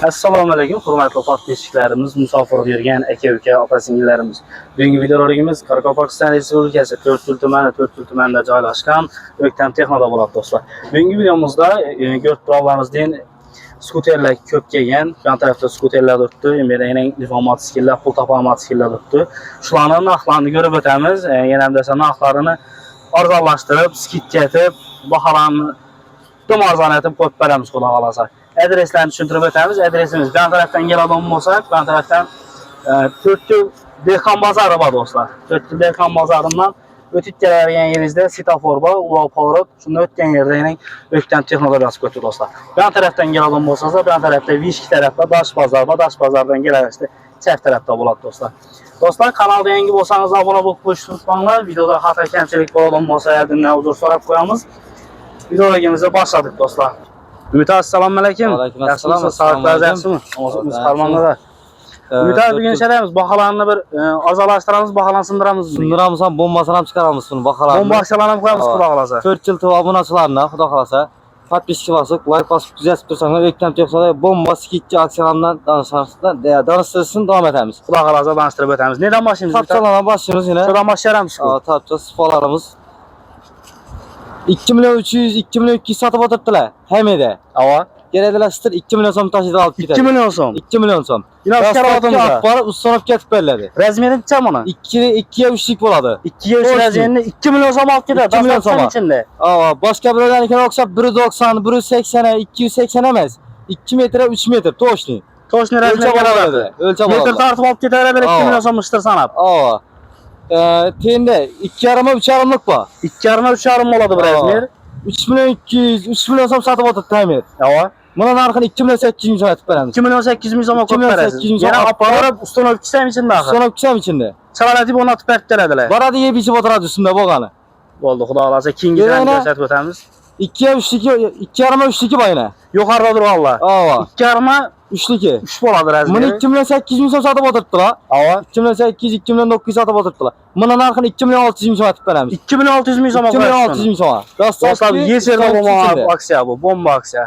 Assalomu alaykum, hurmatli podpисчиklarimiz, musofir yurgan aka-uka, opa-singillarimiz. Bugungi videoroligimiz Qoraqalpog'iston Respublikasi To'rtko'l tumanida joylashgan O'ktam Texnoda bo'ladi do'stlar. Bugungi videomizda ko'rib turganingizdek skuterlar ko'p kelgan. Yan tarafda skuterlar turibdi, yana Lifon mototsikllar, pul topa mototsikllar turibdi. Shularning narxlarini ko'rib o'tamiz. Yana ham desa narxlarini arzonlashtirib, skidga etib, baholarni arzonlatib qo'yib beramiz, xudo xolasa. Adreslerini tushuntirib o'tamiz. Adresimiz bu tarafdan keladigan bo'lsak, bu tarafdan To'rtko'l Dehqon bozori bor do'stlar. To'rtko'l Dehqon bozoridan o'tib keladigan yeringizda svetofor bor, uloq povorot, shunda o'tgan yerda yana O'ktam Texnoda yozib qo'ydi do'stlar. Bu tarafdan keladigan bo'lsangiz, bu tarafda Vishki tarafda Dash bozor bor, Dash bozordan kelishda chap tarafda bo'ladi do'stlar. Do'stlar, kanalga yangi bo'lsangiz obuna bo'lib qo'yishni unutmanglar. Videoda xato kamchilik bo'ladigan bo'lsa, yordamdan uzr so'rab qo'yamiz. Videoligimizni boshladik do'stlar. Ümit abi, assalomu alaykum. Assalom. Sağlıklar yaxshimi? O'zingiz farmonda. Ümit abi, bugun ishlaymiz. Baholarni bir arzonlashtiramiz, baholarni sindiramiz. Sindiramiz ham, bombasini ham chiqaramiz buni baholarni. Bomba aksiyalarni ham qo'yamiz, xudo xolasa. 4 yil obunachilarni, xudo xolasa. Podpiska bosib, like bosib kuzatib tursangiz, O'ktam Texnoda bomba skidchi aksiyalardan danishtirishni davom etamiz. Xudo xolasa danishtirib o'tamiz. Nedan boshlaymiz? Tapchalardan boshlaymiz yana. Shundan boshlaymiz. Tapcha sifalarimiz 2 milyon 300, 2 milyon 200 satib o'tiribdilar. Hamida. Ava. Kerakdilar sitir 2 milyon so'm tashida olib ketadi. 2 milyon so'm. 2 milyon so'm. Yine Rastakka borib, ustonib ketib beriladi. Razmeri necha mana? 2 ga 3lik bo'ladi. 2 ga 3 razmerini 2 milyon so'm olib ketadi. 2 milyon so'm ichida. Boshqa birovlarnikiga o'xshab 190, 180, 280 emas. 2 metr, 3 metr to'shni. To'shni razmeri bo'ladi. O'lchab oladi. Metr tortib olib ketaveradi, 2 milyon so'm ishtir sanab. Tenda 2,5 3,5lik bor. 2,5 3,5 bo'ladi bir razmer. 3 milyon 200, 3 milyon so'm sotib o'tirdi ta'mir. Ava. Buni narxini 2 milyon 800 ming so'm aytib beramiz. 2 milyon 800 ming so'mga qo'yib berasiz. Yana olib borib, ustun olib kitsam içinde axir. Ustun olib kitsam içinde. Chalatib o'rnatib berib keladilar. Boradi, yeb ichib o'tiradi ustunda bo'lgani. Bo'ldi, xudo xolasa keyingidan ko'rsatib o'tamiz. 2 ga 3ligi, 2,5 3ligi bor yana. Yuqorida turganlar. 2,5 3ligi. 3 bo'ladi razmeri. Buni 2 milyon 800 ming so'm sotib o'tiribdilar. 2 milyon 800, 2 milyon 900 sotib o'tiribdilar. Buni narxini 2 milyon 600 ming so'm aytib beramiz. 2 milyon 600 ming so'mga 2 milyon 600 ming so'm. Do'stlar, yesirda bo'lgan aksiya bu, bomba aksiya.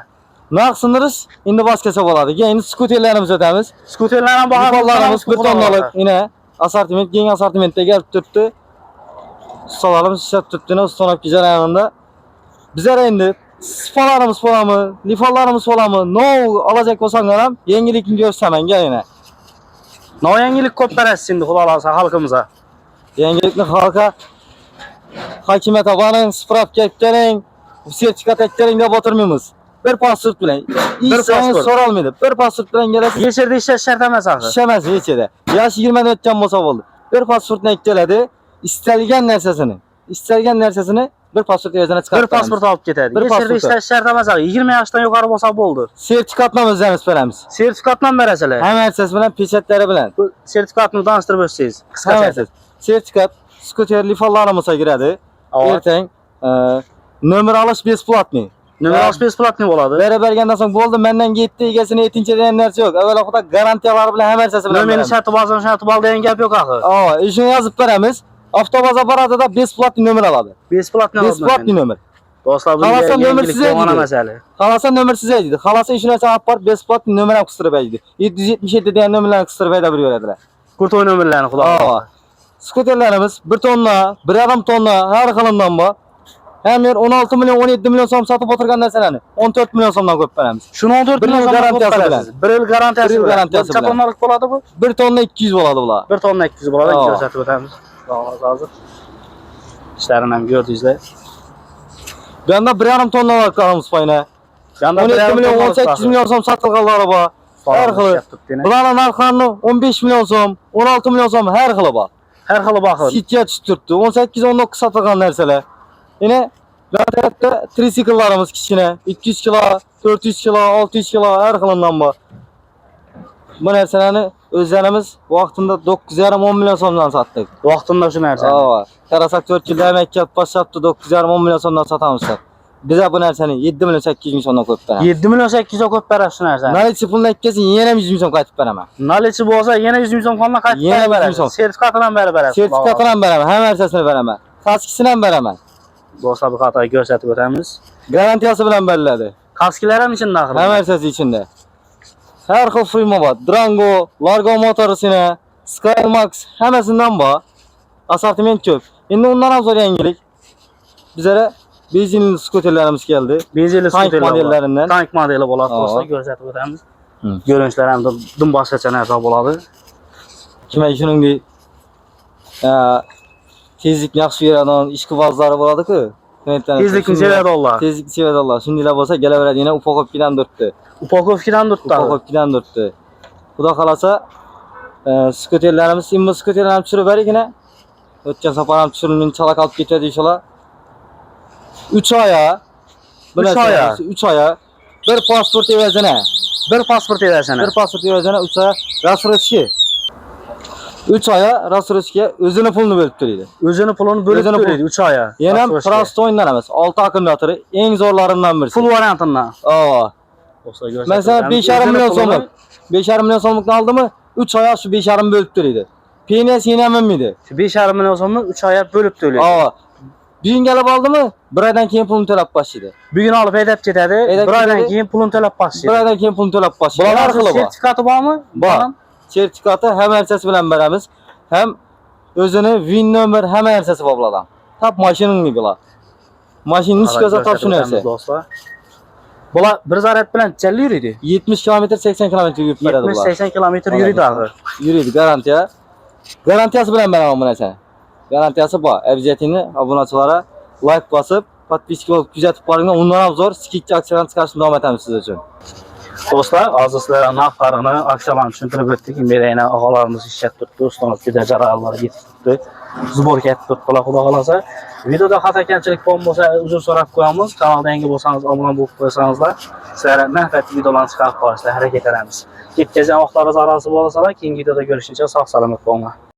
Narx sindirish endi boshqacha bo'ladi. Endi skuterlarimiz o'tamiz. Skuterlar ham bor. Baholarimiz 1 tonnalik. Yine assortiment, keng assortimentda kelib turibdi. Ustalarimiz ishlab turibdi, ustonab jarayonida. Bizlar endi sifalarimiz bo'lami, lifonlarimiz bo'lami, no olajak bo'lsanglar ham yangilikni ko'rsataman yana. No yangilik ko'p berasiz endi, xudo xolasa xalqimizga. Yangilikni xalqqa hokimiyat abaning, spravka kelib keling, sertifikat keling deb o'tirmaymiz. Bir pasport bilan. Bir pasport so'ralmaydi. Bir pasport bilan kelasiz. Yechirda ishlash shart emas axir. Ishlamas yechida. Yosh 20 dan o'tgan bo'lsa bo'ldi. Bir pasportni keladi, istalgan narsasini bir pasport evaziga chiqarib. Bir pasport olib ketadi. Yechirda ishlash shart emas axir. 20 yoshdan yuqori bo'lsa bo'ldi. Sertifikatni o'zimiz beramiz. Sertifikatni ham berasizlar. Hamma narsasi bilan, pechatlari bilan. Bu sertifikatni tanishtirib o'tsangiz. Qisqacha. Sertifikat skuter lifonlarimizga kiradi. Ertang nomer olish besplatniy. Nomer olish besplatniy bo'ladi. Berib bergandan so'ng bo'ldi, mendan ketdi, egasini aytinchi degan narsa yo'q. Avvalo xudo garantiyalar bilan hamma narsasi bilan. Nomerni sharti bozor sharti bol degan gap yo'q axir. Ishni yozib beramiz. Avtobaza boradida besplatniy nomer oladi. Besplatniy nomer. Do'stlar, bu yangilik bo'lgan masala. Xalasa nomersiz aytdi. Xalasa ishni olib borib besplatniy nomer ham qistirib aytdi. 777 degan nomerlarni qistirib aytib beradilar. Kurtoy nomerlarni xudo xolasa. Skuterlarimiz 1 tonna, 1,5 tonna har xilidan bor. Hamir 16 milyon 17 milyon so'm sotib o'tirgan narsalarni 14 milyon so'mdan ko'p beramiz. Shuni 14 milyon garantiyasi bilan. 1 yil garantiyasi bilan. Necha tonnalik bo'ladi bu? 1 tonna 200 bo'ladi bular. 1 tonna 200 bo'ladi. Ko'rsatib o'tamiz. Hozir ishlarini ham ko'rdingizlar. Bu yerda 1,5 tonnalik qilamiz payna. 17 milyon 18 milyon so'm sotilganlari bor. Har xil. Bularning narxlarini 15 milyon so'm, 16 milyon so'm har xili bor. Har xili bor. Skidga tushib turibdi. 18-19 sotilgan narsalar. Yine bu tarafta trisikillarimiz kichkina, 200 kilo, 400 kilo, 600 kilo har xilidan bor. Bu narsalarni o'zlarimiz vaqtida 9,5-10 milyon so'mdan sotdik. Vaqtida shu narsani. Qarasak 4 yilda emek kelib boshlabdi, 9,5-10 milyon so'mdan sotamiz. Biz bu narsani 7 milyon 800 ming so'mdan ko'p beramiz. 7 milyon 800 ga ko'p berasiz shu narsani. Nalichi pulni ketsa yana 100 ming so'm qaytib beraman. Nalichi bo'lsa yana 100 ming so'm qolma qaytib berasiz. Sertifikatini ham berib berasiz. Sertifikatini ham beraman, hamma narsasini beraman. Kaskisini ham beraman. Do'stlar, bu xatoyi ko'rsatib o'tamiz. Garantiyasi bilan beriladi. Kaskilar ham ichida axir. Hamma narsasi ichida. Her xil firma var. Drango, Largo motorusine, Skymax hemmesinden var. Asortiment köp. Endi ondan ham zo'r yangilik. Bizlere benzinli skuterlerimiz geldi. Benzinli Tank skuterlar modellerinden. Tank modeli bo'ladi Aa. do'stlar, ko'rsatib o'tamiz. Hı. Görünüşler ham dim boshqacha narsa bo'ladi. Kime shuningdek tezlikni yaxshi beradigan ishqibozlari bo'ladi-ku. Tezlikni sevadilar. Tezlikni sevadilar. Shundaylar bo'lsa kelaveradigan upakovkadan turibdi. Upakovkadan turibdi. Upakovkadan turibdi. Xudo xolasa skuterlarimiz, simli skuterlarni tushirib berigina. O'tgan safar ham tushirilmay chala qolib ketadi inshaalloh. 3 oya. 3 oya. 3 oya. Bir pasport evazine. Bir pasport edersene. Bir pasport evazine 3 oya rasrochki. 3 oya rasrochga o'zini pulini bo'lib to'laydi. O'zini pulini bo'lib to'laydi 3 oya. Yana prosto o'yindan emas. 6 akkumulyatori eng zo'rlaridan birisi. Full variantidan. Aa. Mesela 5,5 milyon so'mlik. 5,5 milyon so'mlikni oldimi? 3 oya shu 5,5 bo'lib to'laydi. Peniyasi yenaminmaydi. 5,5 milyon so'mni 3 oya bo'lib to'laydi. Aa. Bugun kelib oldimi? Bir oydan keyin pulini to'lab boshlaydi. Bugun olib haydab ketadi, bir oydan keyin pulini to'lab boshlaydi. Bir oydan keyin pulini to'lab boshlaydi. Bular xil sertifikati bormi? Bor. Sertifikati ham narsasi bilan beramiz. Hem o'zini VIN nomer hamma narsasi bor bulardan. Tap mashinangni bular. Mashinani ish ko'zda tap shu narsa. Bular bir zaryad bilan challi yuradi. 70 km 80 km yurib beradi bular. 70-80 km yuradi axir. Yuradi garantiya. Garantiyasi bilan beraman bu narsani. Garantiyasi bor. Обязательно obunachilara like bosib, подписка olib kuzatib boringlar. Undan ham zo'r skidcha aksiyalarni chiqarishni davom etamiz siz uchun. Do'stlar, aziz sizlarga narx farqini aksiyalarni tushuntirib o'tdik. Merayna og'alarimiz ishlatib turibdi, do'stlar juda jarayonlar yetib turibdi. Zborka etib turibdilar, xudo xolasa. Videoda xato kamchilik bo'lsa, uzr so'rab qo'yamiz. Kanalda yangi bo'lsangiz, obuna bo'lib qo'ysanizlar, sizlarga manfaatli videolarni chiqarib qo'yishga harakat qilamiz. Ketkazgan vaqtlaringiz arasi bo'lsalar, keyingi videoda ko'rishguncha sog' salomat bo'linglar.